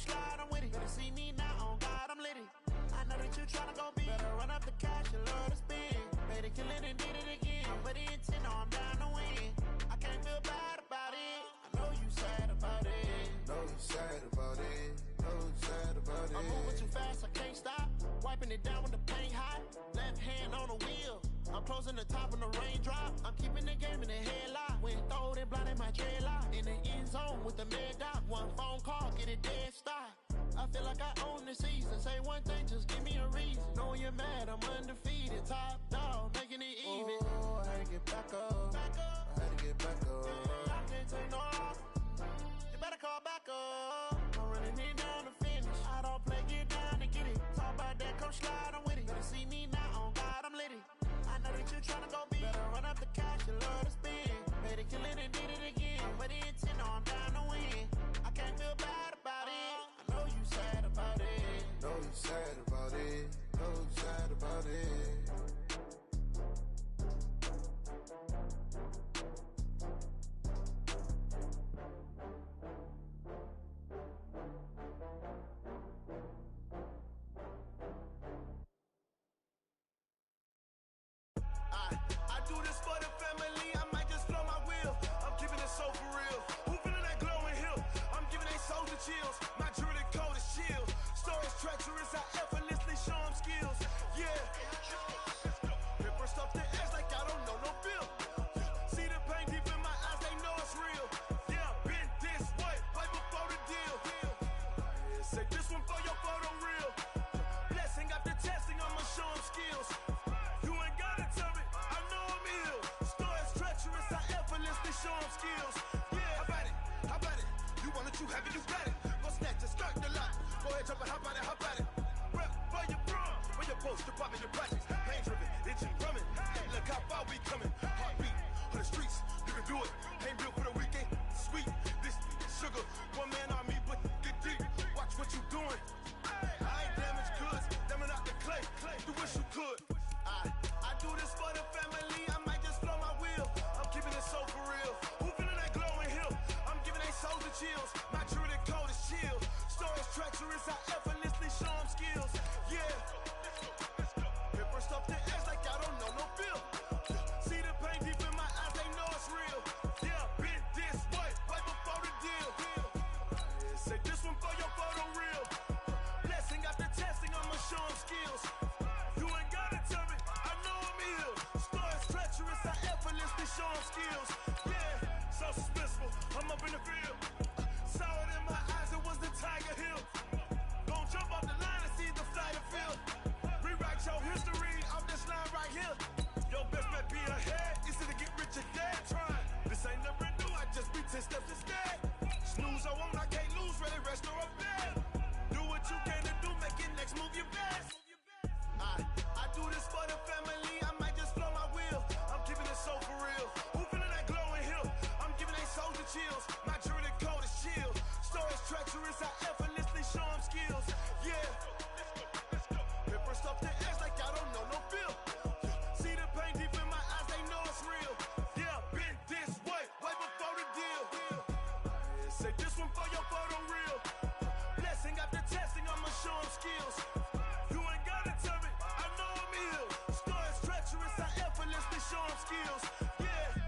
slide, I'm with it. Better see me now, on God, I'm litty. I know that you tryna go big. Better run up the cash and love to spend. Made it, kill it, and did it again. But the intent, no, I'm down to win. I can't feel bad about it. I know you sad about it. Know you sad about it. Know you sad about it. I'm moving too fast, I can't stop. Wiping it down when the paint hot. Left hand on the wheel. I'm closing the top when the raindrop. I'm keeping the game in the headlock. When throwed and blinded my dreadlock. In the end zone with the mad dot. One phone call, get it dead stop. I feel like I own the season. Say one thing, just give me a reason. Knowing you're mad, I'm undefeated. Top dog, making it even. Oh, I had to get back up. Back up. I had to get back up. I can't take no loss. You better call back up. I'm running it down to finish. I don't play, get down to get it. Talk about that, come slide, I'm with it. Better see me now, on God, I'm litty. I know that you tryna go big. Better run up the cash and love to spend. Made it, kill it, and did it again. But the intent, no, I'm down to win. I can't feel bad about it. I know you sad about it. Know you sad about it. Know you sad about it. I do this for the family, I might just blow my wheel. I'm keeping it so for real. Who feeling that glowing hill? I'm giving they soldier chills. My jewelry coat is chill. Stories treacherous, I effortlessly show them skills. Yeah. Paper stuff the edge like I don't know no feel. See the pain deep in my eyes, they know it's real. Yeah, been this way, right before the deal. Say this one for your photo real. Blessing after testing, I'ma show them skills. You ain't gotta tell me, I know I'm ill. Stories treacherous, I effortlessly show them skills. Yeah, how about it? How about it? You want it, you have it, you got it. Go snatch it, skirt the lot. Go ahead, jump it, how about it? How about it? Rep for your brum, for your post, your pop and your projects. Pain driven, itching, drumming. Hey, look how far we coming. Heartbeat for the streets, you can do it. Ain't built for the weekend. Sweet, this sugar, one man army, but get deep. Watch what you doing. I ain't damaged goods, damn it out the clay. You wish you could. I do this for the family, I might just blow my wheel. I'm keeping it so for real. Who feeling that glowing hill? I'm giving they soldier chills. My jewelry coat is chill. Stories treacherous, I effortlessly show them skills. Yeah. Paper stuff the edge like I don't know no feel. See the pain deep in my eyes, they know it's real. Yeah, been this way, right before the deal. Say this one for your photo real. Blessing after testing, I'ma show them skills. You ain't gotta tell me, I know I'm ill. Stories treacherous, I effortlessly show them skills. Yeah, so suspenseful, I'm up in the field. Saw it in my eyes, it was the Tiger Hill. Gon' jump off the line and see the flight of field. Rewrite your history off this line right here. Your best bet be ahead, easy to get rich or dead trying. This ain't never new, I just be 10 steps instead. Snooze I won't, I can't lose, ready, rest or a bed. Do what you can to do, make your next move your best. I do this for the family, I might just blow my wheel. I'm keeping it so for real. Who feeling that glowing hill? I'm giving they soldier chills. My jewelry coat is chill. Stories treacherous, I effortlessly show them skills. Yeah. Paper stuff the edge like I don't know no feel. See the pain deep in my eyes, they know it's real. Yeah, been this way, right before the deal. Say this one for your photo real. Blessing after testing, I'ma show them skills. You ain't gotta tell me, I know I'm ill. Stories treacherous, I effortlessly show them skills. Yeah.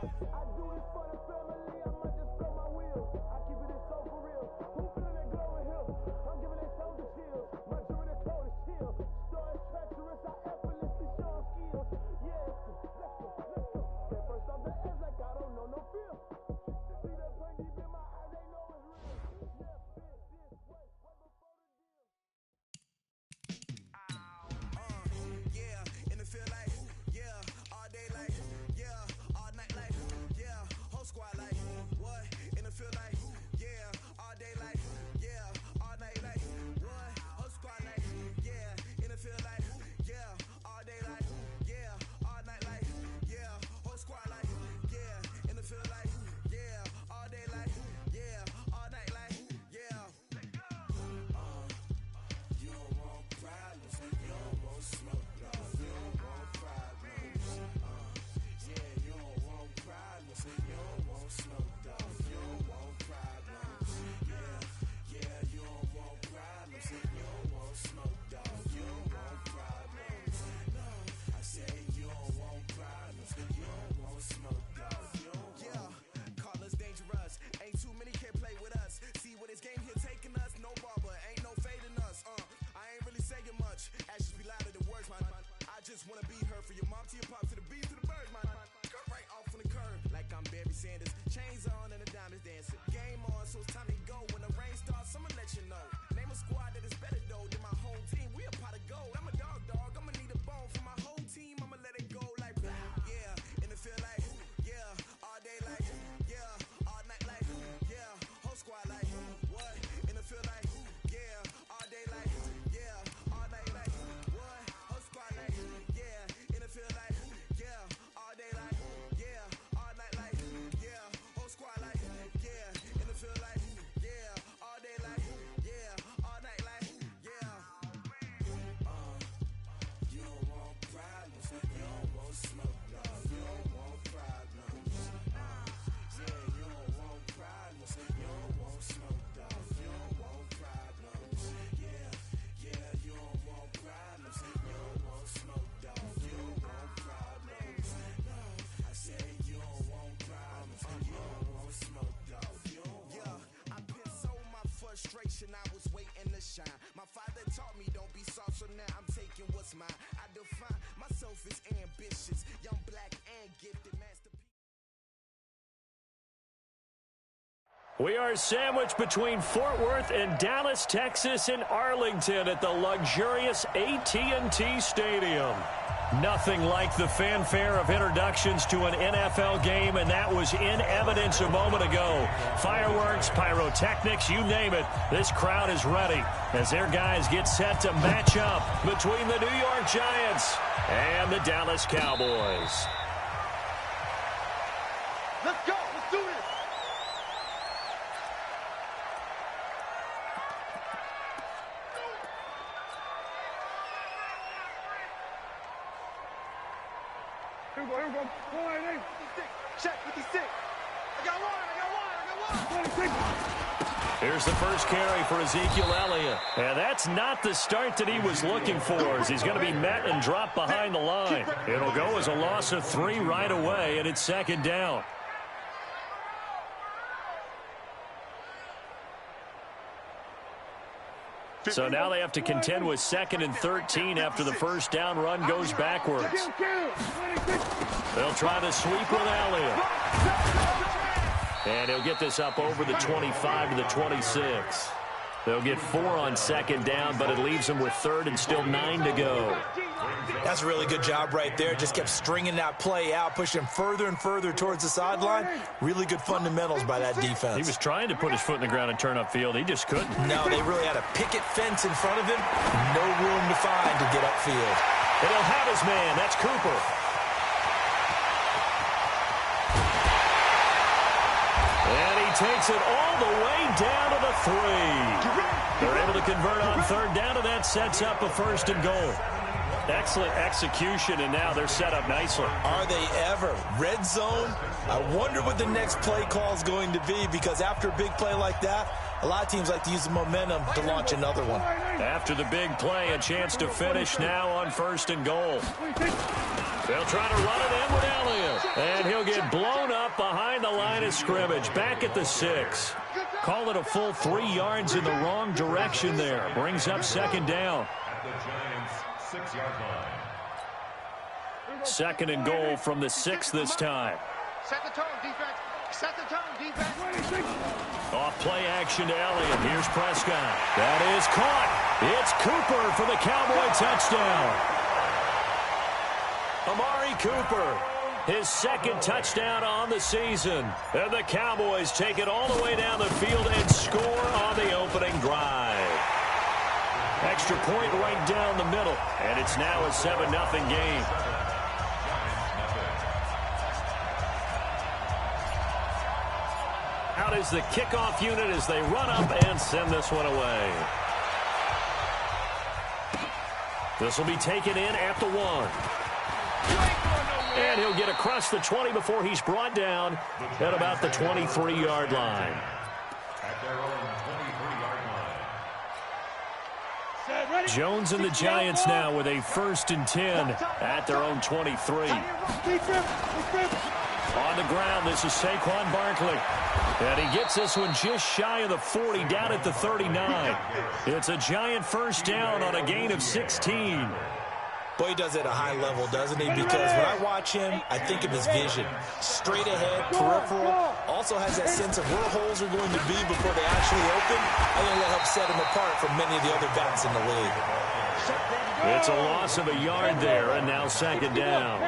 I do this for the family, I might just blow my wheel. I keep it so for real. Who feeling that glowing hill? I'm giving it soldier chills. My jewelry coat is chill. Stories treacherous, I effortlessly show them skills. Yeah. Let's go. Paper stuff the edge like I don't know no feel. See the pain deep in my eyes, they know it's real. Yeah, been this way, right before the deal. Yeah, in the field like, yeah, all day like, yeah, all night like, yeah, whole squad like, what? In the field like, yeah, all day like, yeah, all night like, what? Whole squad like, yeah, in the field like, yeah, all day like, yeah, all night like, yeah, whole squad like, yeah, in the field like, yeah, all day like, yeah, all night like, yeah. You don't want problems, you don't want smoke, you don't want problems. Yeah, you don't want problems, you don't want smoke, you don't want problems. ambitions. Young, black, and gifted masterpiece. We are sandwiched between Fort Worth and Dallas, Texas, and Arlington at the luxurious AT&T Stadium. Nothing like the fanfare of introductions to an NFL game, and that was in evidence a moment ago. Fireworks, pyrotechnics, you name it. This crowd is ready as their guys get set to match up between the New York Giants and the Dallas Cowboys. Let's go. Let's do this. Here we go. One, 56. Check 56. I got one. Here's the first carry for Ezekiel Elliott. And that's not the start that he was looking for, as he's going to be met and dropped behind the line. It'll go as a loss of 3 right away, and it's second down. So now they have to contend with 2nd and 13 after the first down run goes backwards. They'll try to sweep with Elliott. And he'll get this up over the 25 to the 26. They'll get 4 on second down, but it leaves them with 3rd and still 9 to go. That's a really good job right there. Just kept stringing that play out, pushing him further and further towards the sideline. Really good fundamentals by that defense. He was trying to put his foot in the ground and turn upfield. He just couldn't. No, they really had a picket fence in front of him. No room to find to get upfield. And he'll have his man. That's Cooper. And he takes it all the way down to the 3. They're able to convert on 3rd down, and that sets up a 1st and goal. Excellent execution, and now they're set up nicely. Are they ever? Red zone? I wonder what the next play call is going to be, because after a big play like that, a lot of teams like to use the momentum to launch another one. After the big play, a chance to finish now on 1st and goal. They'll try to run it in with Elliott. And he'll get blown up behind the line of scrimmage. Back at the 6. Call it a full 3 yards in the wrong direction there. Brings up 2nd down. At the Giants' 6-yard line. 2nd and goal from the 6 this time. Set the tone, defense. Set the tone, defense. Off play action to Elliott. Here's Prescott. That is caught. It's Cooper for the Cowboy touchdown. Amari Cooper, his 2nd touchdown on the season. And the Cowboys take it all the way down the field and score on the opening drive. Extra point right down the middle. And it's now a 7-0 game. Out is the kickoff unit as they run up and send this one away. This will be taken in at the 1. And he'll get across the 20 before he's brought down at about the 23-yard line. At their own 23-yard line. Jones and the Giants now with a 1st and 10 at their own 23. On the ground, this is Saquon Barkley. And he gets this one just shy of the 40, down at the 39. It's a Giant 1st down on a gain of 16. Boy, he does it at a high level, doesn't he? Because when I watch him, I think of his vision. Straight ahead, peripheral. Also has that sense of where holes are going to be before they actually open. I think that helps set him apart from many of the other backs in the league. It's a loss of a yard there, and now 2nd down.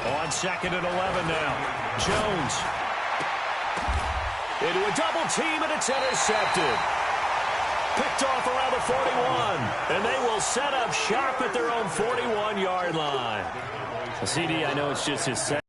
On 2nd and 11 now. Jones. Into a double team, and it's intercepted. Picked off around the 41, and they will set up shop at their own 41-yard line. CD, I know it's just his second.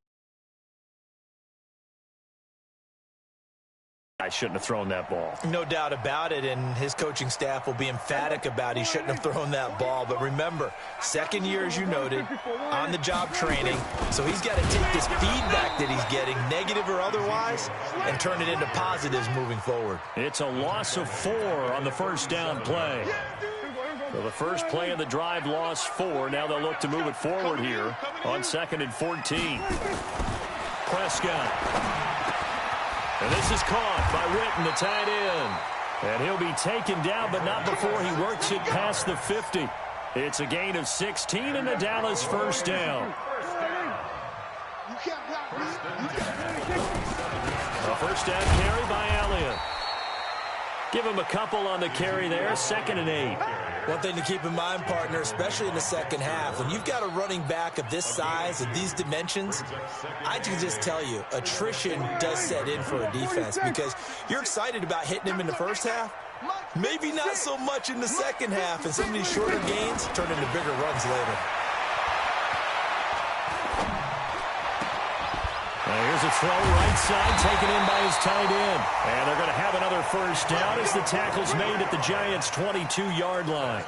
I shouldn't have thrown that ball. No doubt about it, and his coaching staff will be emphatic about he shouldn't have thrown that ball. But remember, 2nd year, as you noted, on-the-job training, so he's got to take this feedback that he's getting, negative or otherwise, and turn it into positives moving forward. It's a loss of 4 on the 1st down play. So the first play of the drive lost 4. Now they'll look to move it forward here on 2nd and 14. Prescott. And this is caught by Witten, the tight end. And he'll be taken down, but not before he works it past the 50. It's a gain of 16 and a Dallas first down. A first down carry by Elliott. Give him a couple on the carry there, 2nd and 8. One thing to keep in mind, partner, especially in the second half, when you've got a running back of this size and these dimensions, I can just tell you, attrition does set in for a defense because you're excited about hitting him in the first half, maybe not so much in the second half, and some of these shorter gains turn into bigger runs later. Here's a throw right side taken in by his tight end. And they're going to have another first down as the tackle's made at the Giants' 22-yard line.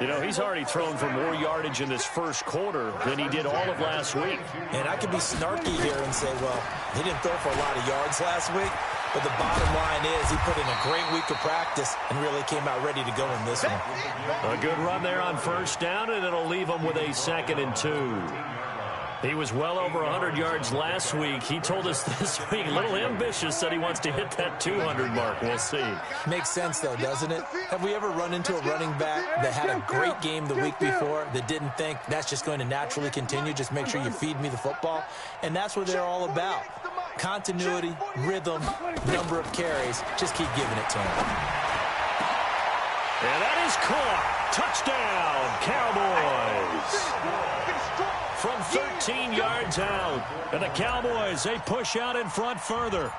You know, he's already thrown for more yardage in this first quarter than he did all of last week. And I could be snarky here and say, well, he didn't throw for a lot of yards last week, but the bottom line is he put in a great week of practice and really came out ready to go in this one. A good run there on first down, and it'll leave him with a 2nd and 2. He was well over 100 yards last week. He told us this week, a little ambitious, said he wants to hit that 200 mark. We'll see. Makes sense, though, doesn't it? Have we ever run into a running back that had a great game the week before that didn't think that's just going to naturally continue? Just make sure you feed me the football. And that's what they're all about. Continuity, rhythm, number of carries. Just keep giving it to him. And that is caught. Touchdown, Cowboys. From 13 yards out. And the Cowboys, they push out in front further.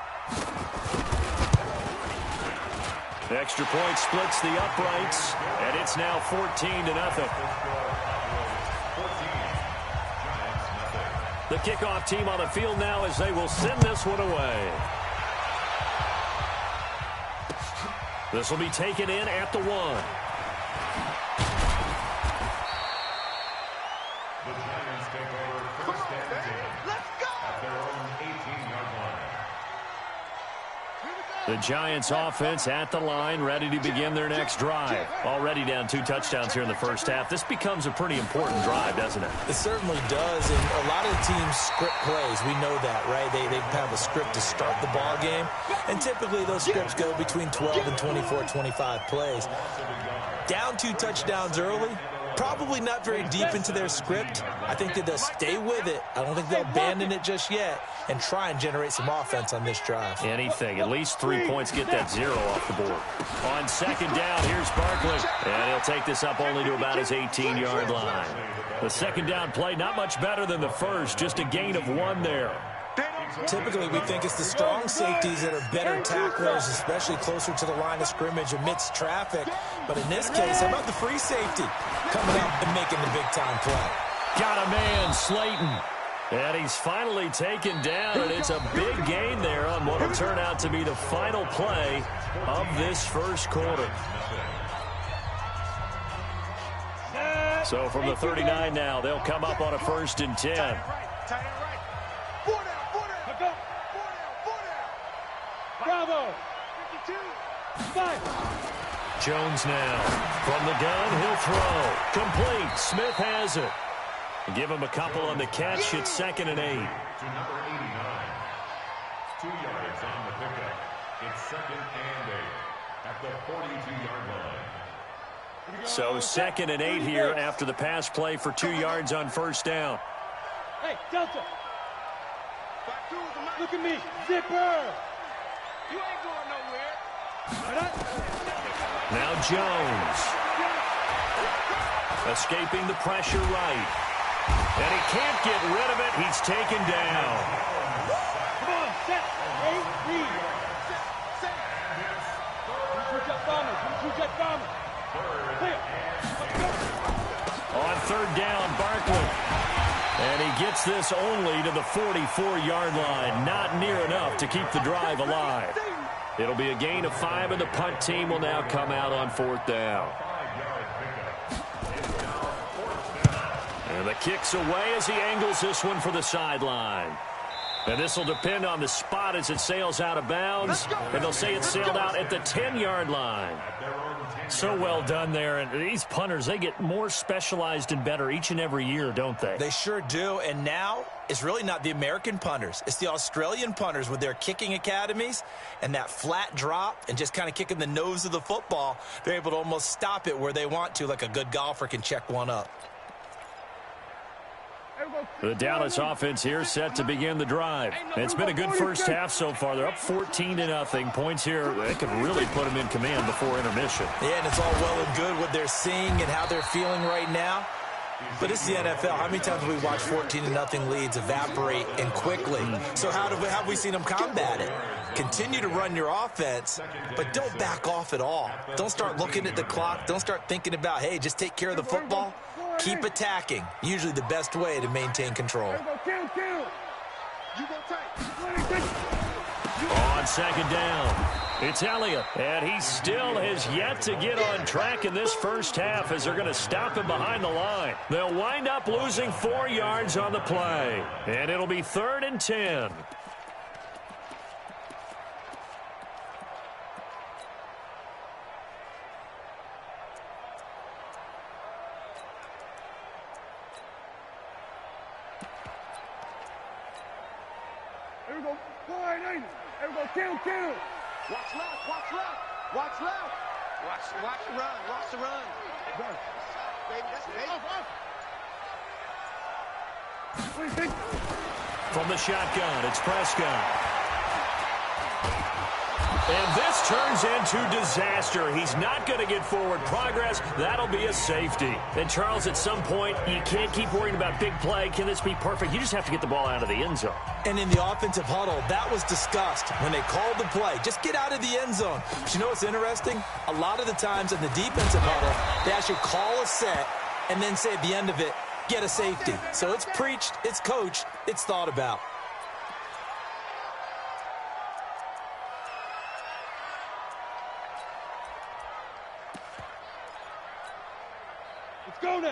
The extra point splits the uprights, and it's now 14-0. The kickoff team on the field now as they will send this one away. This will be taken in at the 1. The Giants offense at the line, ready to begin their next drive. Already down 2 touchdowns here in the first half. This becomes a pretty important drive, doesn't it? It certainly does, and a lot of the teams script plays. We know that, right? They have a script to start the ball game, and typically those scripts go between 12 and 24, 25 plays. Down 2 touchdowns early, probably not very deep into their script. I think that they'll stay with it. I don't think they'll abandon it just yet and try and generate some offense on this drive. Anything. At least 3 points. Get that 0 off the board. On second down, here's Barkley. And he'll take this up only to about his 18-yard line. The second down play, not much better than the first. Just a gain of 1 there. Typically, we think it's the strong safeties that are better tacklers, especially closer to the line of scrimmage amidst traffic. But in this case, how about the free safety coming up and making the big-time play? Got a man, Slayton. And he's finally taken down, and it's a big gain there on what will turn out to be the final play of this first quarter. So from the 39 now, they'll come up on a 1st and 10. Bravo. Jones now. From the gun, he'll throw. Complete. Smith has it. Give him a couple on the catch. It's 2nd and 8. To number 89. 2 yards on the pickup. It's 2nd and 8 at the 42-yard line. So 2nd and 8 here after the pass play for 2 yards on first down. Hey, Delta. Look at me. Zipper. You ain't going nowhere. Now Jones. Escaping the pressure right. And he can't get rid of it. He's taken down. Come on, set. Hey, read. On 3rd down, Barkley. And he gets this only to the 44-yard line. Not near enough to keep the drive alive. It'll be a gain of 5, and the punt team will now come out on 4th down. And the kick's away as he angles this one for the sideline. And this will depend on the spot as it sails out of bounds. And they'll say it's sailed out at the 10-yard line. So well done there. And these punters, they get more specialized and better each and every year, don't they? They sure do. And now it's really not the American punters. It's the Australian punters with their kicking academies and that flat drop and just kind of kicking the nose of the football. They're able to almost stop it where they want to, like a good golfer can check one up. The Dallas offense here set to begin the drive. It's been a good first half so far. They're up 14-0. Points here, they could really put them in command before intermission. Yeah, and it's all well and good what they're seeing and how they're feeling right now. But it's the NFL. How many times have we watched 14-0 leads evaporate and quickly? So how have we seen them combat it? Continue to run your offense, but don't back off at all. Don't start looking at the clock. Don't start thinking about, hey, just take care of the football. Keep attacking. Usually the best way to maintain control. On second down, it's Elliott, and he still has yet to get on track in this first half as they're going to stop him behind the line. They'll wind up losing 4 yards on the play, and it'll be 3rd and 10. Here we go. Here we go. Kill. Watch left. Watch the run. Go. Baby, that's baby. From the shotgun, it's Prescott. And this turns into disaster. He's not going to get forward progress. That'll be a safety. And, Charles, at some point, you can't keep worrying about big play. Can this be perfect? You just have to get the ball out of the end zone. And in the offensive huddle, that was discussed when they called the play. Just get out of the end zone. But you know what's interesting? A lot of the times in the defensive huddle, they actually call a set and then say at the end of it, get a safety. So it's preached, it's coached, it's thought about.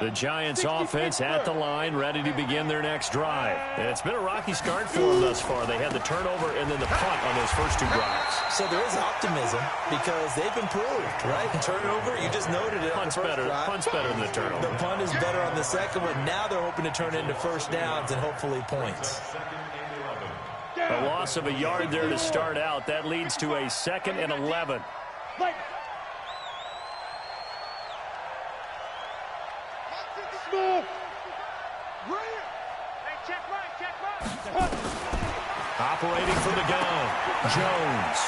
The Giants offense at the line, ready to begin their next drive. And it's been a rocky start for them thus far. They had the turnover and then the punt on those first 2 drives. So there is optimism because they've improved, right? Turnover, you just noted it. Punt's better than the turnover. The punt is better on the second one. Now they're hoping to turn into first downs and hopefully points. A loss of a yard there to start out. That leads to a 2nd and 11. Operating from the gun, Jones.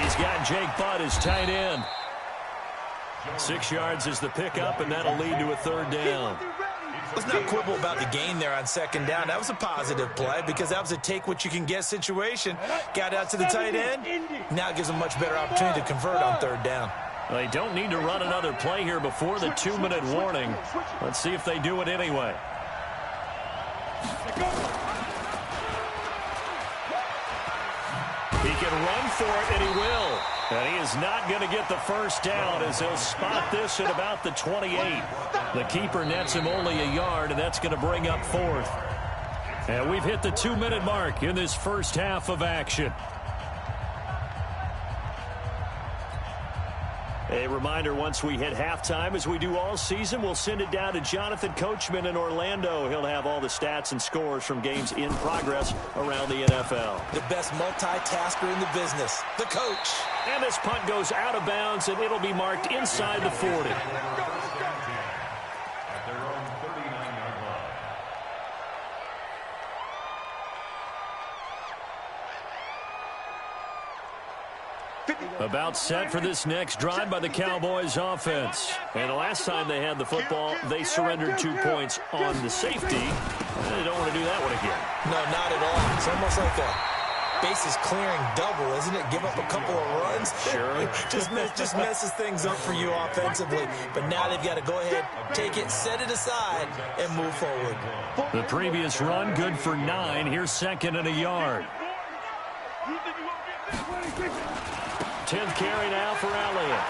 He's got Jake Butt as tight end. 6 yards is the pickup, and that'll lead to a 3rd down. Let's not quibble about the gain there on 2nd down. That was a positive play because that was a take-what-you-can-get situation. Got out to the tight end. Now it gives them a much better opportunity to convert on 3rd down. Well, they don't need to run another play here before the 2-minute warning. Let's see if they do it anyway. He can run for it, and he will. And he is not going to get the first down as he'll spot this at about the 28. The keeper nets him only a yard, and that's going to bring up 4th. And we've hit the 2-minute mark in this first half of action. A reminder, once we hit halftime, as we do all season, we'll send it down to Jonathan Coachman in Orlando. He'll have all the stats and scores from games in progress around the NFL. The best multitasker in the business, the coach. And this punt goes out of bounds, and it'll be marked inside the 40. About set for this next drive by the Cowboys offense. And the last time they had the football, they surrendered 2 points on the safety. They don't want to do that one again. No, not at all. It's almost like a bases clearing double, isn't it? Give up a couple of runs. Sure. just messes things up for you offensively. But now they've got to go ahead, take it, set it aside, and move forward. The previous run, good for 9. Here's 2nd and a yard. 10th carry now for Elliott.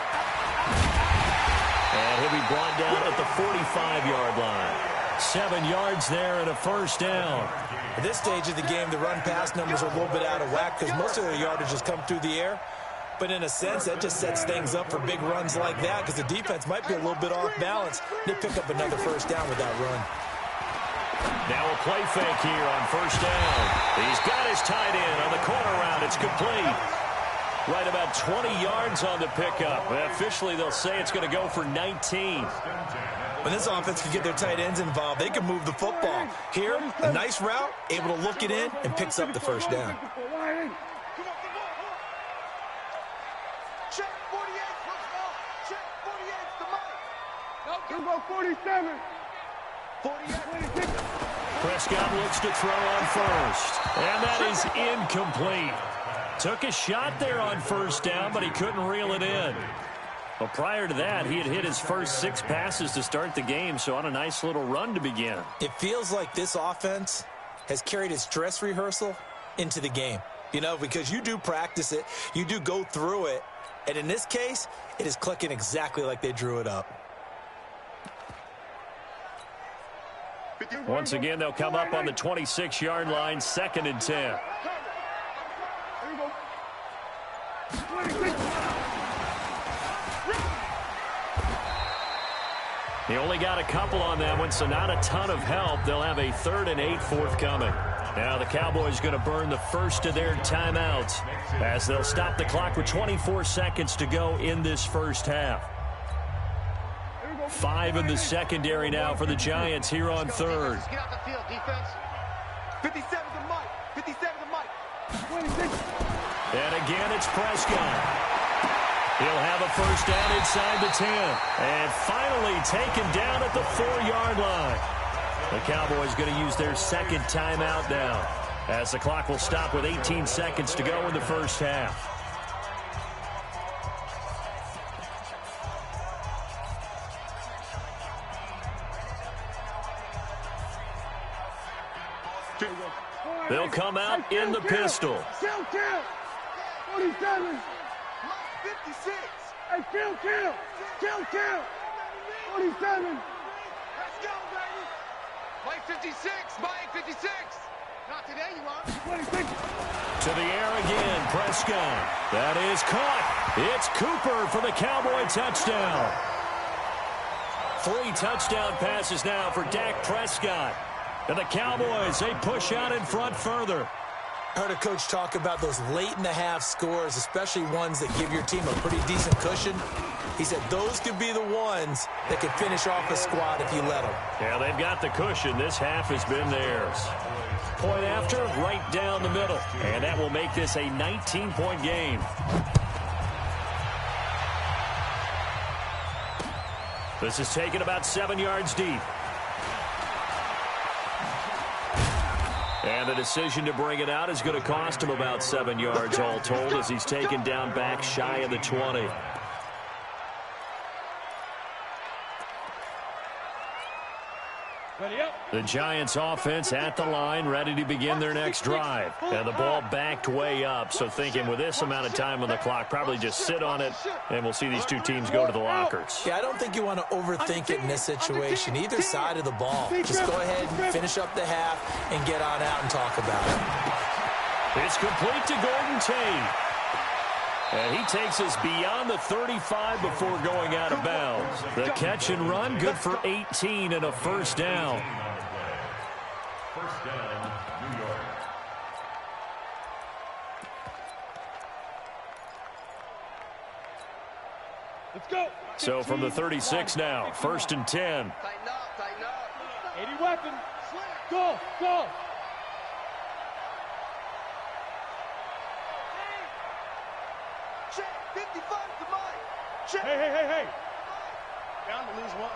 And he'll be brought down at the 45-yard line. 7 yards there and a first down. At this stage of the game, the run-pass numbers are a little bit out of whack because most of their yardage has come through the air. But in a sense, that just sets things up for big runs like that because the defense might be a little bit off balance. They pick up another first down with that run. Now a play fake here on first down. He's got his tight end on the corner route. It's complete. Right about 20 yards on the pickup. Officially, they'll say it's going to go for 19. When this offense can get their tight ends involved, they can move the football. Here, a nice route, able to look it in, and picks up the first down. Check 48, let's go. Check 48, the mic. No, go 47. 48. Prescott looks to throw on first. And that is incomplete. Took a shot there on first down, but he couldn't reel it in. Well, prior to that, he had hit his first 6 passes to start the game, so on a nice little run to begin. It feels like this offense has carried its dress rehearsal into the game. You know, because you do practice it, you do go through it, and in this case, it is clicking exactly like they drew it up. Once again, they'll come up on the 26-yard line, 2nd and 10. He only got a couple on that one, so not a ton of help. They'll have a 3rd and 8 forthcoming. Now the Cowboys going to burn the first of their timeouts as they'll stop the clock with 24 seconds to go in this first half. 5 in the secondary now for the Giants here on 3rd. Get out the field, defense. 57 to Mike. 57 to Mike. And again, it's Prescott. He'll have a first down inside the 10. And finally taken down at the 4-yard line. The Cowboys going to use their 2nd timeout now as the clock will stop with 18 seconds to go in the first half. They'll come out in the pistol. Kill. 47. 56. Hey, kill. 47. Let's go, baby. Mike 56. Mike 56. Not today, you want. 26. To the air again, Prescott. That is caught. It's Cooper for the Cowboy touchdown. 3 touchdown passes now for Dak Prescott. And the Cowboys, they push out in front further. I heard a coach talk about those late-in-the-half scores, especially ones that give your team a pretty decent cushion. He said those could be the ones that could finish off a squad if you let them. Yeah, they've got the cushion. This half has been theirs. Point after, right down the middle. And that will make this a 19-point game. This is taken about 7 yards deep. And the decision to bring it out is going to cost him about 7 yards all told as he's taken down back shy of the 20. The Giants offense at the line, ready to begin their next drive. And the ball backed way up, so thinking with this amount of time on the clock, probably just sit on it, and we'll see these two teams go to the lockers. Yeah, I don't think you want to overthink it in this situation, either side of the ball. Just go ahead and finish up the half and get on out and talk about it. It's complete to Gordon Tate. And he takes us beyond the 35 before going out of bounds. The catch and run, good for 18 and a first down. First down, New York. Let's go. So from the 36 now, 1st and 10. Tighten up. 80 weapons. Go. Check 55 to Mike. Check. Hey. Down to lose 1.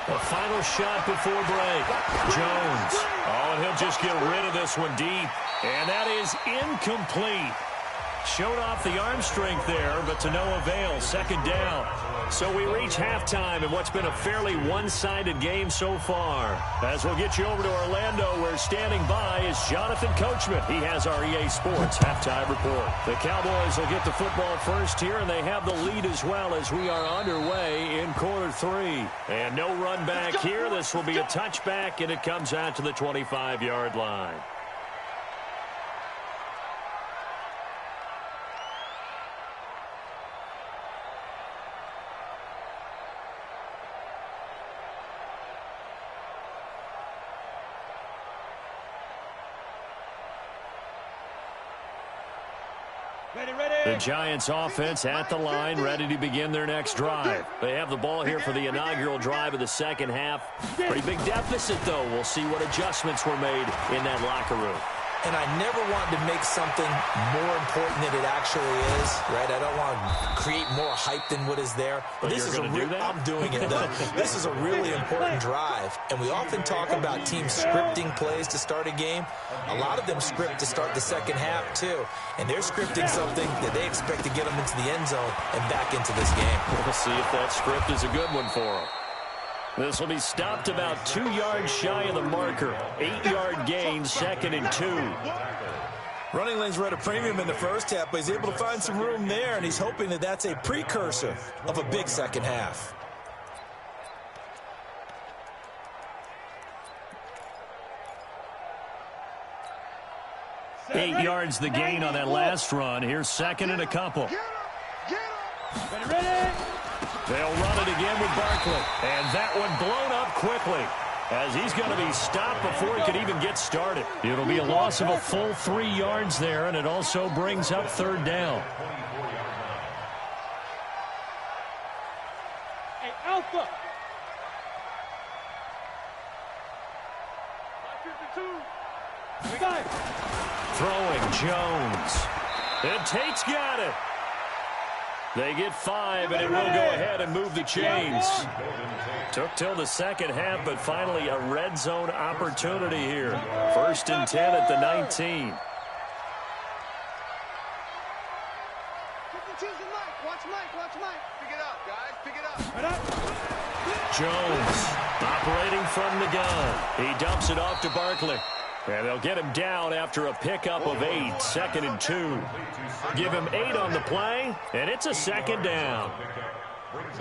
The final shot before break. Jones. Oh, and he'll just get rid of this one deep. And that is incomplete. Showed off the arm strength there, but to no avail. Second down. So we reach halftime in what's been a fairly one-sided game so far. As we'll get you over to Orlando, where standing by is Jonathan Coachman. He has our EA Sports halftime report. The Cowboys will get the football first here, and they have the lead as well as we are underway in quarter 3. And no run back here. This will be a touchback, and it comes out to the 25-yard line. The Giants offense at the line, ready to begin their next drive. They have the ball here for the inaugural drive of the second half. Pretty big deficit, though. We'll see what adjustments were made in that locker room. And I never want to make something more important than it actually is, right? I don't want to create more hype than what is there. But this is I'm doing it, though. This is a really important drive. And we often talk about teams scripting plays to start a game. A lot of them script to start the second half, too. And they're scripting something that they expect to get them into the end zone and back into this game. We'll see if that script is a good one for them. This will be stopped about 2 yards shy of the marker. 8-yard gain, 2nd and 2. Running lanes were at a premium in the first half, but he's able to find some room there, and he's hoping that that's a precursor of a big second half. Eight yards the gain on that last run. Here's 2nd and a couple. Ready. They'll run it again with Barkley. And that one blown up quickly as he's going to be stopped before he could even get started. It'll be a loss of a full 3 yards there, and it also brings up 3rd down. Hey, Alpha. 552. Throwing Jones. And Tate's got it. They get 5, and it will go ahead and move the chains. Took till the second half, but finally a red zone opportunity here. 1st and 10 at the 19. Watch Mike. Pick it up, guys. Pick it up. Jones operating from the gun. He dumps it off to Barkley. And they'll get him down after a pickup of 8, 2nd and 2. Give him 8 on the play, and it's a 2nd down.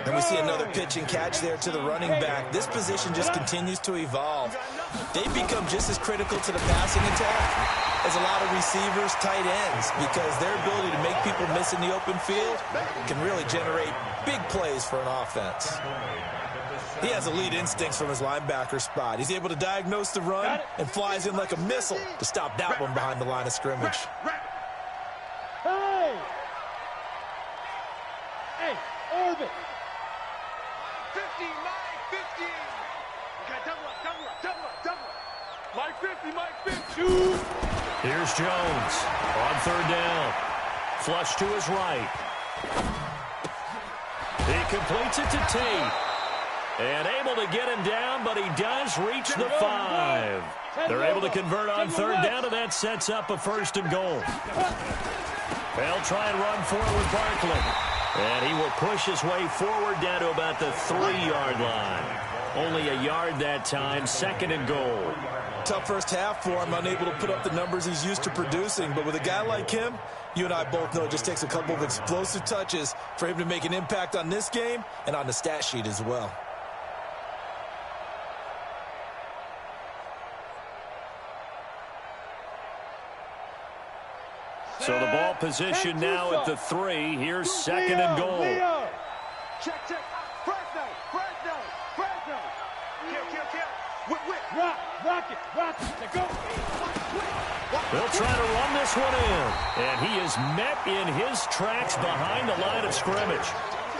And we see another pitch and catch there to the running back. This position just continues to evolve. They become just as critical to the passing attack as a lot of receivers, tight ends, because their ability to make people miss in the open field can really generate big plays for an offense. He has elite instincts from his linebacker spot. He's able to diagnose the run and flies in like a missile to stop that one behind the line of scrimmage. Hey, orbit. 50, Mike, 50. Okay, double up. Mike 50. Shoot. Here's Jones on 3rd down. Flush to his right. He completes it to Tate. And able to get him down, but he does reach the 5. They're able to convert on 3rd down, and that sets up a 1st and goal. They'll try and run forward with Barkley. And he will push his way forward down to about the 3-yard line. Only a yard that time, 2nd and goal. Tough first half for him, unable to put up the numbers he's used to producing. But with a guy like him, you and I both know it just takes a couple of explosive touches for him to make an impact on this game and on the stat sheet as well. So the ball position now at the 3. Here's 2nd and goal. Check. Fresno. Kill. Whip. Rock it. Let's go. They'll try to run this one in. And he is met in his tracks behind the line of scrimmage.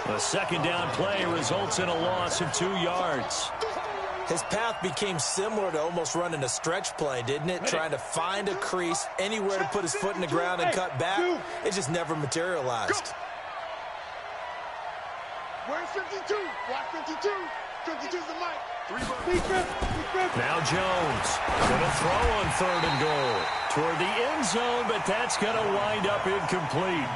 The 2nd down play results in a loss of 2 yards. His path became similar to almost running a stretch play, didn't it? Trying to find a crease, anywhere to put his foot in the ground and cut back. It just never materialized. Where's 52? Watch 52. 52's the mic. 3 bucks. Now Jones going to throw on 3rd and goal. toward the end zone, but that's going to wind up incomplete.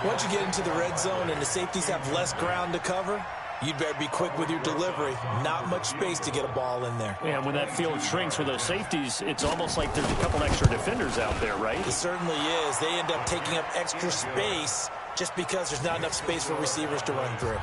Once you get into the red zone and the safeties have less ground to cover, you'd better be quick with your delivery. Not much space to get a ball in there. And when that field shrinks with those safeties, it's almost like there's a couple extra defenders out there, right? It certainly is. They end up taking up extra space just because there's not enough space for receivers to run through.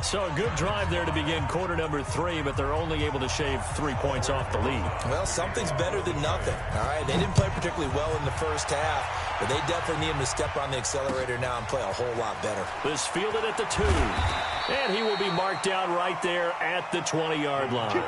So a good drive there to begin quarter number 3, but they're only able to shave 3 points off the lead. Well, something's better than nothing, all right? They didn't play particularly well in the first half, but they definitely need him to step on the accelerator now and play a whole lot better. This fielded at the 2, and he will be marked down right there at the 20-yard line.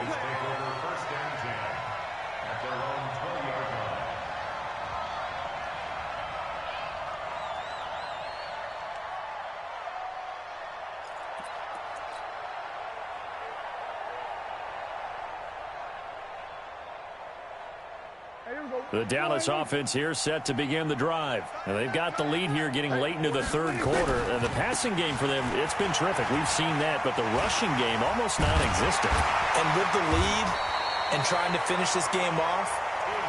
The Dallas offense here set to begin the drive. And they've got the lead here getting late into the third quarter. And the passing game for them, it's been terrific. We've seen that, but the rushing game almost non-existent. And with the lead and trying to finish this game off,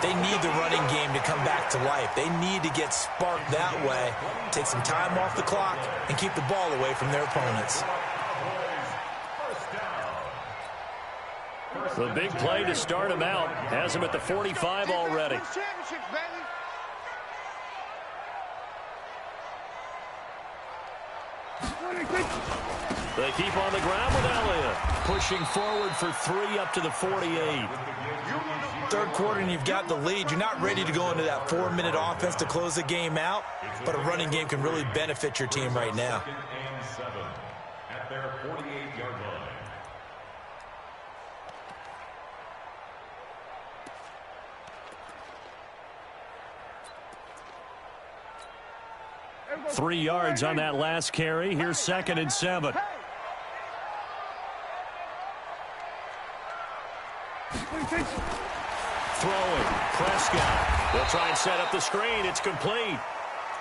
they need the running game to come back to life. They need to get sparked that way, take some time off the clock, and keep the ball away from their opponents. The big play to start him out has him at the 45 already. They keep on the ground with Elliott, pushing forward for 3 up to the 48. Third quarter and you've got the lead. You're not ready to go into that 4-minute offense to close the game out, but a running game can really benefit your team right now. At their 48-yard line. 3 yards on that last carry. Here's 2nd and 7. Throwing. Prescott. They'll try and set up the screen. It's complete.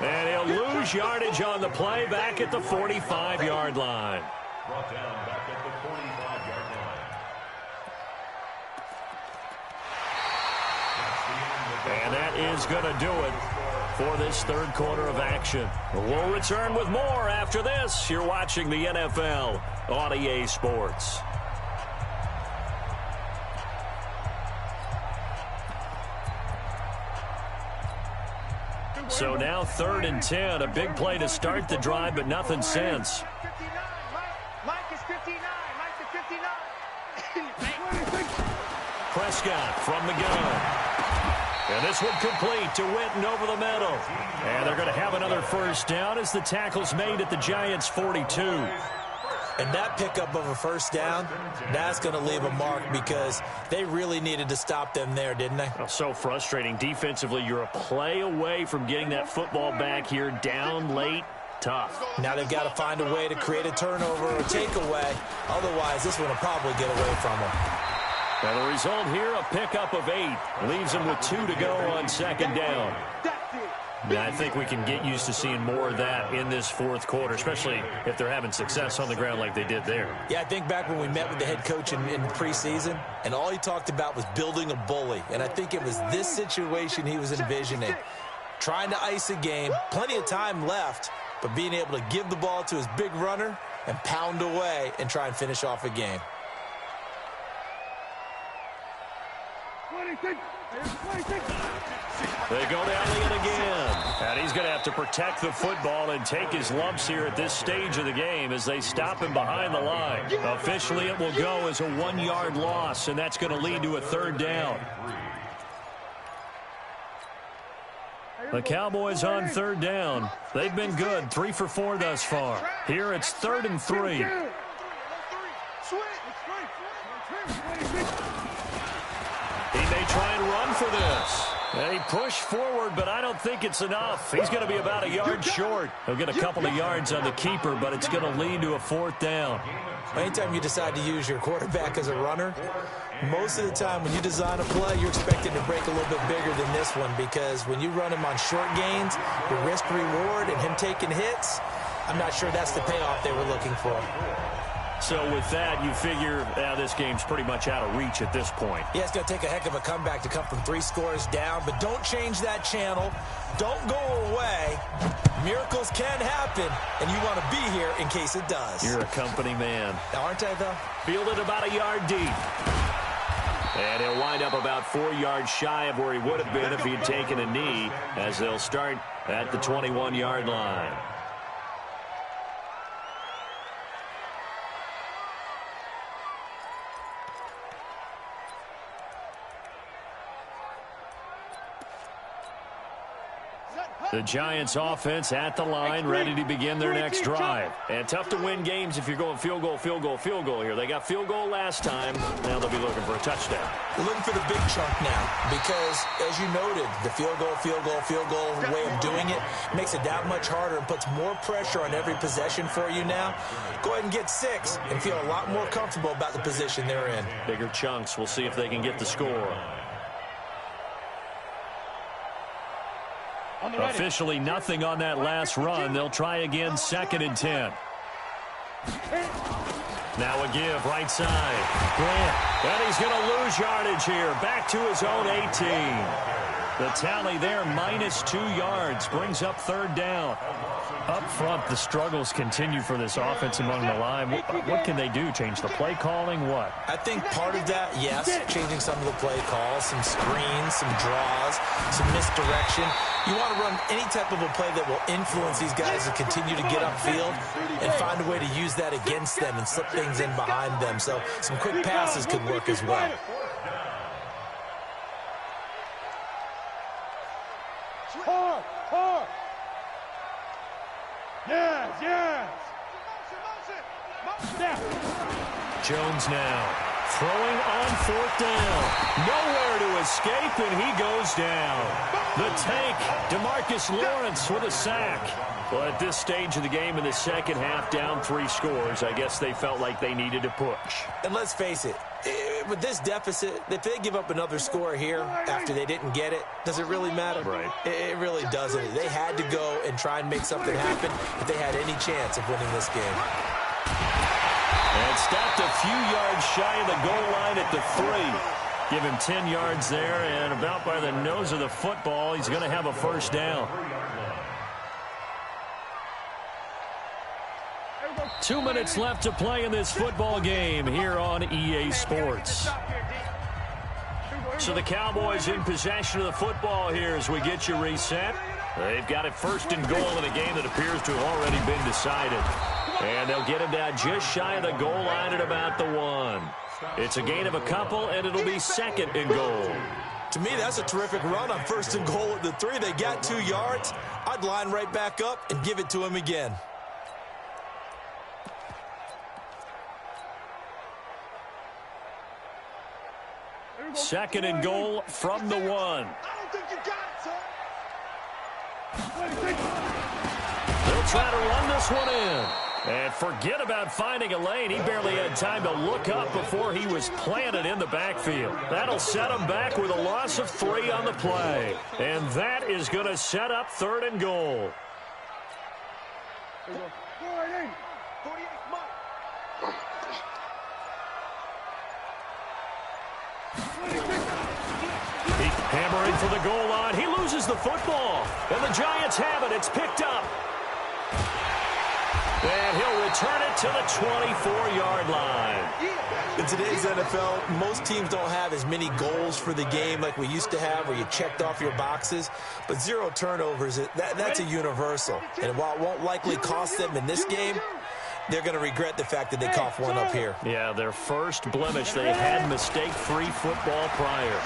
And he'll lose yardage on the play back at the 45-yard line. Brought down back at the 45-yard line. And that is going to do it for this third quarter of action. We'll return with more after this. You're watching the NFL on EA Sports. So now 3rd and 10. A big play to start the drive, but nothing since. Mike is 59. Mike is 59. Prescott from the gun. And this one complete to Witten over the middle. And they're going to have another first down as the tackle's made at the Giants' 42. And that pickup of a first down, that's going to leave a mark because they really needed to stop them there, didn't they? Oh, so frustrating. Defensively, you're a play away from getting that football back here down late. Tough. Now they've got to find a way to create a turnover or takeaway. Otherwise, this one will probably get away from them. And the result here, a pickup of 8. Leaves them with 2 to go on 2nd down. Now, I think we can get used to seeing more of that in this fourth quarter, especially if they're having success on the ground like they did there. Yeah, I think back when we met with the head coach in preseason, and all he talked about was building a bully. And I think it was this situation he was envisioning. Trying to ice a game, plenty of time left, but being able to give the ball to his big runner and pound away and try and finish off a game. They go to Elliott again. And he's going to have to protect the football and take his lumps here at this stage of the game as they stop him behind the line. Officially, it will go as a 1-yard loss, and that's going to lead to a 3rd down. The Cowboys on 3rd down. They've been good, 3 for 4 thus far. Here it's 3rd and 3. He may try and run for this. They push forward, but I don't think it's enough. He's going to be about a yard short. He'll get a couple of yards on the keeper, but it's going to lead to a 4th down. Anytime you decide to use your quarterback as a runner, most of the time when you design a play, you're expected to break a little bit bigger than this one because when you run him on short gains, your risk-reward and him taking hits, I'm not sure that's the payoff they were looking for. So with that, you figure this game's pretty much out of reach at this point. Yeah, it's going to take a heck of a comeback to come from 3 scores down, but don't change that channel. Don't go away. Miracles can happen, and you want to be here in case it does. You're a company man. Aren't I, though? Fielded about a yard deep. And he'll wind up about 4 yards shy of where he would have been if he'd taken a knee, as they'll start at the 21-yard line. The Giants offense at the line, ready to begin their next drive. And tough to win games if you're going field goal, field goal, field goal here. They got field goal last time. Now they'll be looking for a touchdown. We're looking for the big chunk now because, as you noted, the field goal way of doing it makes it that much harder and puts more pressure on every possession for you now. Go ahead and get 6 and feel a lot more comfortable about the position they're in. Bigger chunks. We'll see if they can get the score. Officially nothing on that last run. They'll try again, 2nd and 10. Now a give, right side. Grant, and he's going to lose yardage here. Back to his own 18. The tally there, -2 yards, brings up 3rd down. Up front, the struggles continue for this offense among the line. What can they do? Change the play calling? What? I think part of that, yes, changing some of the play calls, some screens, some draws, some misdirection. You want to run any type of a play that will influence these guys to continue to get upfield and find a way to use that against them and slip things in behind them. So some quick passes could work as well. Hard. Yes. Jones now throwing on 4th down. Nowhere to escape, and he goes down. The tank, DeMarcus Lawrence with a sack. Well, at this stage of the game in the second half, down 3 scores, I guess they felt like they needed to push. And let's face it, with this deficit, if they give up another score here after they didn't get it, does it really matter? Right. It really doesn't. They had to go and try and make something happen if they had any chance of winning this game. And stopped a few yards shy of the goal line at the 3. Give him 10 yards there, and about by the nose of the football, he's going to have a 1st down. 2 minutes left to play in this football game here on EA Sports. So the Cowboys in possession of the football here as we get you reset. They've got it 1st and goal in a game that appears to have already been decided. And they'll get him down just shy of the goal line at about the 1. It's a gain of a couple, and it'll be 2nd and goal. To me, that's a terrific run on 1st and goal at the 3. They got 2 yards. I'd line right back up and give it to him again. Second and goal from the 1. I don't think you got it, son. They'll try to run this one in. And forget about finding a lane. He barely had time to look up before he was planted in the backfield. That'll set him back with a loss of 3 on the play. And that is going to set up 3rd and goal. Hammering for the goal line. He loses the football. And the Giants have it. It's picked up. And he'll return it to the 24-yard line. In today's NFL, most teams don't have as many goals for the game like we used to have where you checked off your boxes. But 0 turnovers, that's a universal. And while it won't likely cost them in this game, they're going to regret the fact that they coughed one up here. Yeah, their first blemish. They had mistake-free football prior.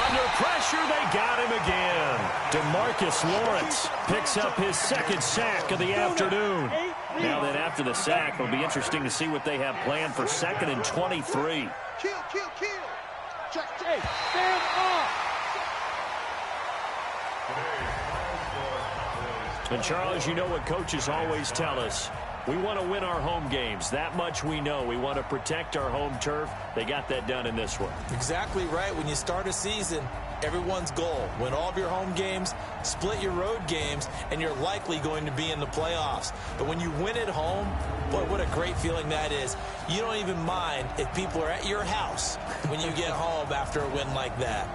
Under pressure, they got him again. DeMarcus Lawrence picks up his 2nd sack of the afternoon. Now then, after the sack, it'll be interesting to see what they have planned for 2nd and 23. Kill. Check. Stand up. And, Charles, you know what coaches always tell us. We want to win our home games. That much we know. We want to protect our home turf. They got that done in this one. Exactly right. When you start a season, everyone's goal: win all of your home games, split your road games, and you're likely going to be in the playoffs. But when you win at home, boy, what a great feeling that is. You don't even mind if people are at your house when you get home after a win like that.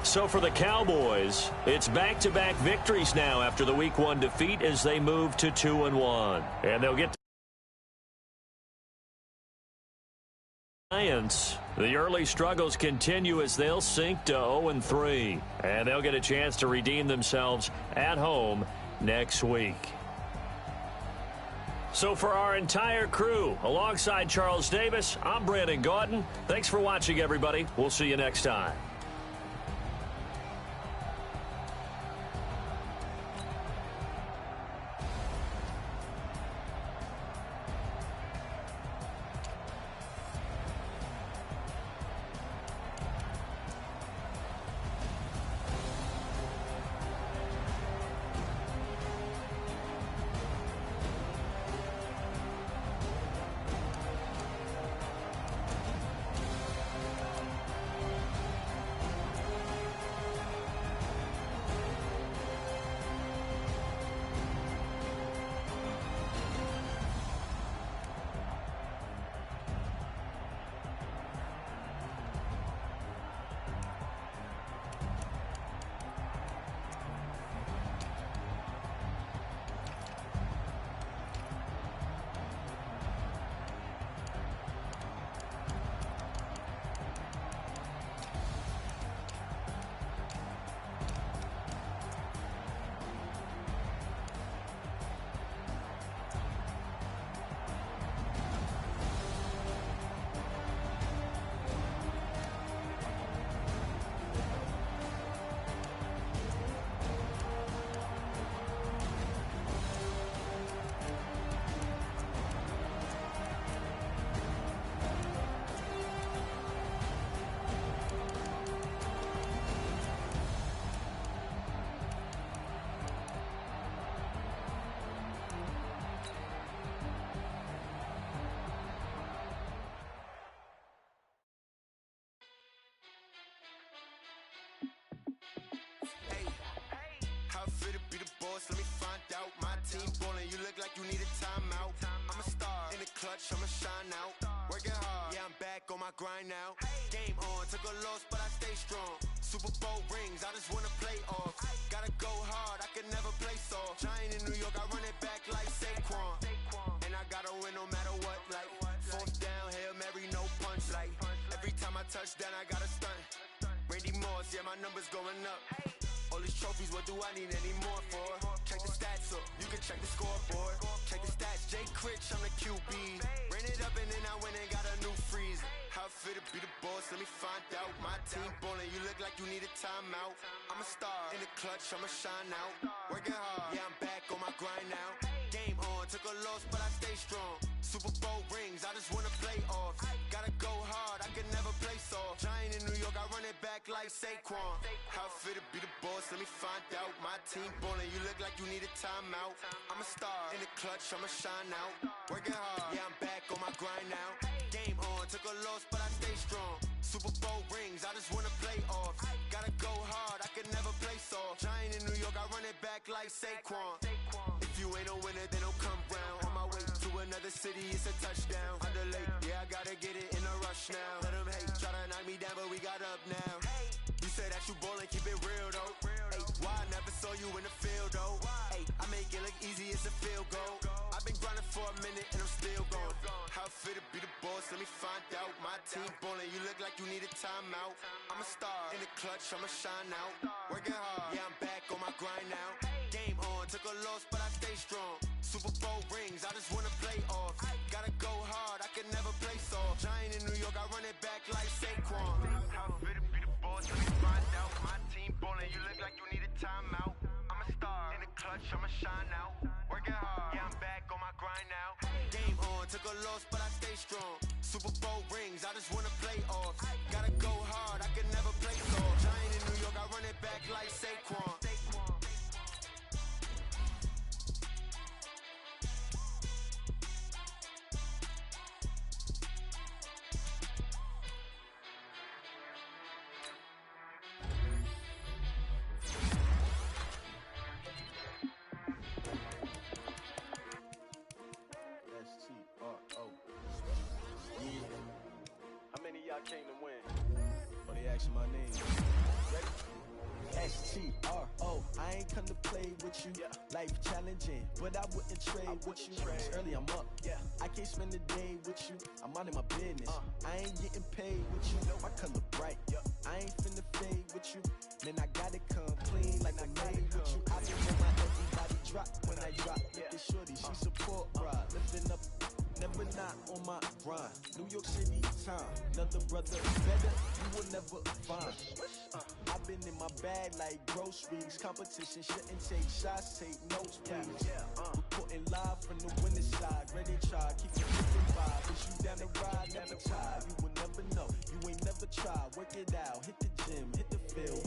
So for the Cowboys, it's back-to-back victories now after the Week 1 defeat as they move to 2-1. And they'll get Giants. The early struggles continue as they'll sink to 0-3. And they'll get a chance to redeem themselves at home next week. So for our entire crew, alongside Charles Davis, I'm Brandon Gaudin. Thanks for watching, everybody. We'll see you next time. How fit to be the boss? Let me find out. My team ballin', you look like you need a timeout. I'm a star in the clutch, I'ma shine out. Working hard, yeah, I'm back on my grind now. Game on, took a loss, but I stay strong. Super Bowl rings, I just wanna play off. Gotta go hard, I can never play soft. Giant in New York, I run it back like Saquon. And I gotta win no matter what, like fourth down, Hail Mary, no punch. Like every time I touch down, I gotta stunt. Randy Moss, yeah, my numbers going up. All these trophies, what do I need any more for? Check the stats up, you can check the scoreboard. Check the stats, Jay Critch, I'm the QB. Ran it up and then I went and got a new freeze. How fit to be the boss, let me find out. My team ballin', you look like you need a timeout. I'm a star in the clutch, I'ma shine out. Working hard, yeah, I'm back on my grind now. Game on, took a loss, but I stay strong. Super Bowl rings, I just wanna play off. Gotta go hard, I can never play soft. Giant in New York, I run it back like Saquon. How fit to be the boss, let me find out. My team ballin', you look like you need a timeout. I'm a star in the clutch, I'ma shine out. Working hard, yeah, I'm back on my grind now. Game on, took a loss, but I stay strong. Super Bowl rings, I just wanna play off. Gotta go hard, I can never play soft. Giant in New York, I run it back like Saquon. If you ain't a winner, then don't come round. On my way to another city, it's a touchdown. Underlay, yeah, I gotta get it in a rush now. Let them hate, try to knock me down, but we got up now. You say that you ballin', keep it real though. Ay, why I never saw you in the field though? Ay, I make it look easy, it's a field goal. I've been grinding for a minute and I'm still going. How fit to be the boss, let me find out. My team ballin', you look like you need a timeout. I'm a star in the clutch, I'ma shine out. Working hard, yeah, I'm back on my grind now. Game on, took a loss, but I stay strong. Super Bowl rings, I just wanna play off. Gotta go hard, I can never play soft. Giant in New York, I run it back like Saquon. How fit to be the boss, let me find out. My team ballin', you look like you need a timeout. I'm a star in the clutch, I'ma shine out. Working hard, yeah, I'm back on my grind now. Game on, took a loss, but I stay strong. Super Bowl rings, I just wanna play off. Gotta go hard, I can never play soft. Giant in New York, I run it back like Saquon. I came to win. Oh, they asking my name. Ready? S-T-R-O, I ain't come to play with you. Life challenging, but I wouldn't trade with you. It's early, I'm up. I can't spend the day with you. I'm out of my business. I ain't getting paid with you. My color bright. I ain't finna fade with you. Man, I gotta come clean like I made with you. I been on my everybody drop when I drop. Look at shorty, she support ride. Lifting up, never not on my grind. New York City time, another brother better, you will never find. I've been in my bag like groceries. Competition shouldn't take shots, take notes, please. Reporting live from the winning side. Ready to try, keep it moving vibe. Is you down the ride, never tired. You will never know, you ain't never tried. Work it out, hit the gym, hit the field.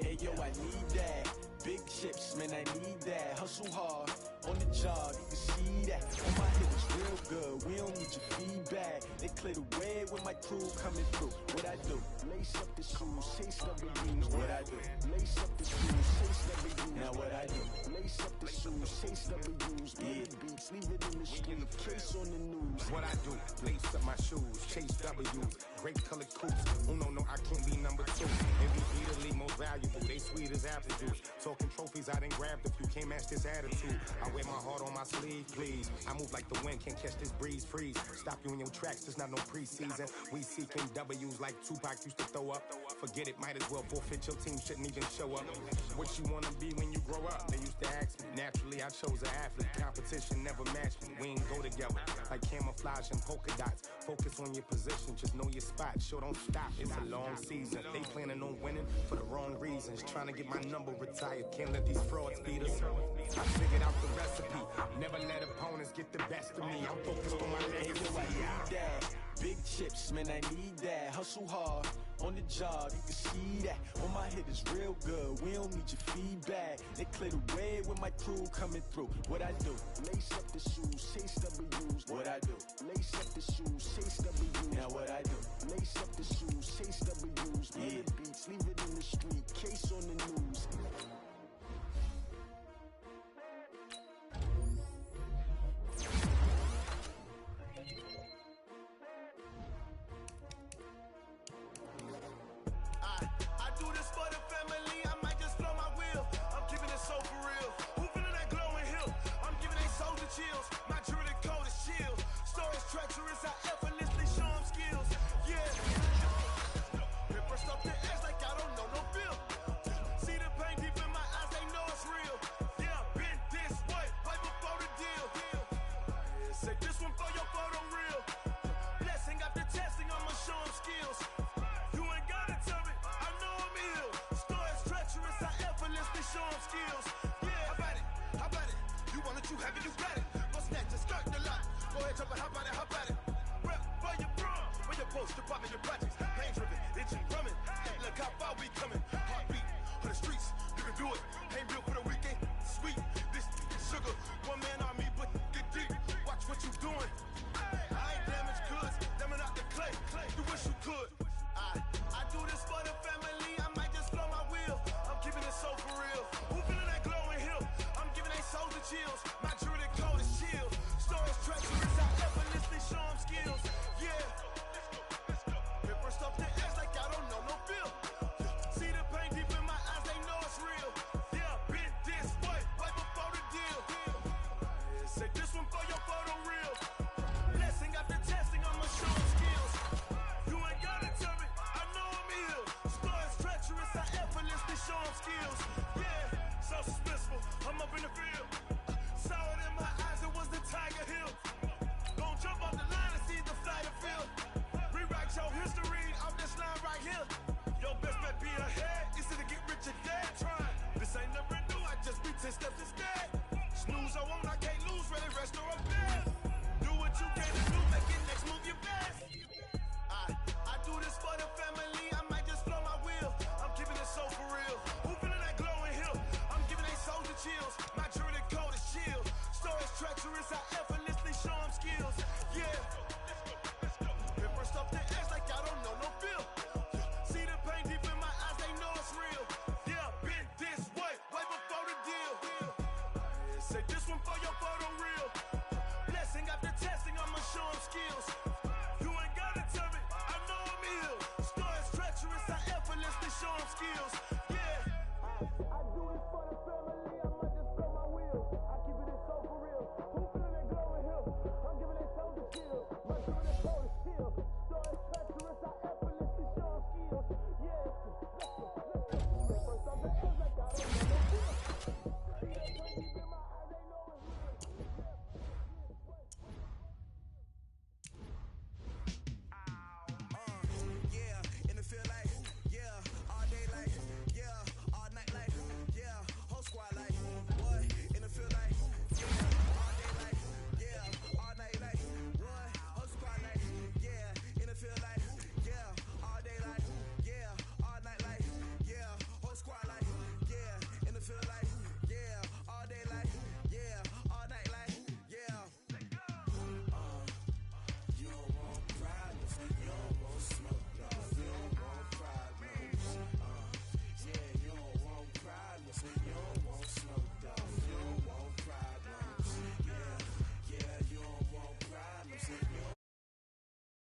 Hey yo, I need that. Big chips, man, I need that. Hustle hard, on the job, you can see that. On my hip is real good, we don't need your feedback. They clear the way with my crew coming through. What I do? Lace up the shoes, chase W's. What I do? Lace up the shoes, chase W's. Now what I do? Lace up the shoes, chase W's. Big beats, leave it in the street, case on the news. What I do? Lace up my shoes, chase W's. Great colored coops. Oh no, I can't be number 2. MVP the league most valuable. They sweet as apple juice. Talking trophies, I done grabbed a few. Can't match this attitude. I wear my heart on my sleeve, please. I move like the wind, can't catch this breeze, freeze. Stop you in your tracks, there's not no preseason. We seeking W's like Tupac used to throw up. Forget it, might as well forfeit. Your team shouldn't even show up. What you wanna be when you grow up? They used to ask me. Naturally, I chose an athlete. Competition never matched me. We ain't go together like camouflage and polka dots. Focus on your position, just know your spot. Sure, don't stop. It's a long season. They planning on winning for the wrong reasons. Trying to get my number retired. Can't let these frauds beat us. I figured out the recipe. Never let opponents get the best of me. I'm focused on my legacy. Big chips, man, I need that. Hustle hard, on the job, you can see that. On my hit is real good, we don't need your feedback. They clear the way with my crew coming through. What I do? Lace up the shoes, chase W's. What I do? Lace up the shoes, chase W's. Now what I do? Lace up the shoes, chase W's. Big beats, leave it in the street, case on the news. I do this for the family, I might just blow my wheel. I'm keeping it so for real. Who feeling that glowing hill? I'm giving they soldier chills. My jewelry coat is chill. Stories treacherous, I effortlessly show them skills. Yeah. Paper stuff the edge like I don't know no feel. See the pain deep in my eyes, they know it's real. Yeah, been this way, right before the deal. Say this one for your photo real. Blessing after testing, I'ma show them skills. Show them skills. Yeah, how about it? You want it, you have it, you got it. Go snatch and skirt the lot. Go ahead, jump and hop about it. Rep where you from, where you post, department, your projects. Pain driven, itching, drumming. Hey, look how far we coming. Heartbeat on the streets, you can do it. Ain't built for the weekend, sweet. This is sugar, one man army, but get deep. Watch what you doing. I ain't damaged goods, damn out the clay. You wish you could. I do this for the family, I might just blow my wheel. I'm keeping it so for real. Who feeling that glowing hill? I'm giving they soldier chills. My jewelry coat is chill. Stories treacherous, I effortlessly show them skills. Yeah. Paper stuff the edge like I don't know no feel. See the pain deep in my eyes, they know it's real. Yeah, been this way, right before the deal. Say this one for your photo real. Blessing after testing, I'ma show them skills. You ain't gotta tell me, I know I'm ill. Stories treacherous, I effortlessly show them skills. Yeah, so suspenseful, I'm up in the field. Saw it in my eyes, it was the Tiger Hill. Gon' jump off the line and see the flight of field. Rewrite your history off this line right here. Your best bet be ahead, instead of get rich or dead trying. This ain't never new, I just be 10 steps instead. Snooze I won't, I can't lose, ready, rest or I'm dead. Do what you can to do, make it next move your best.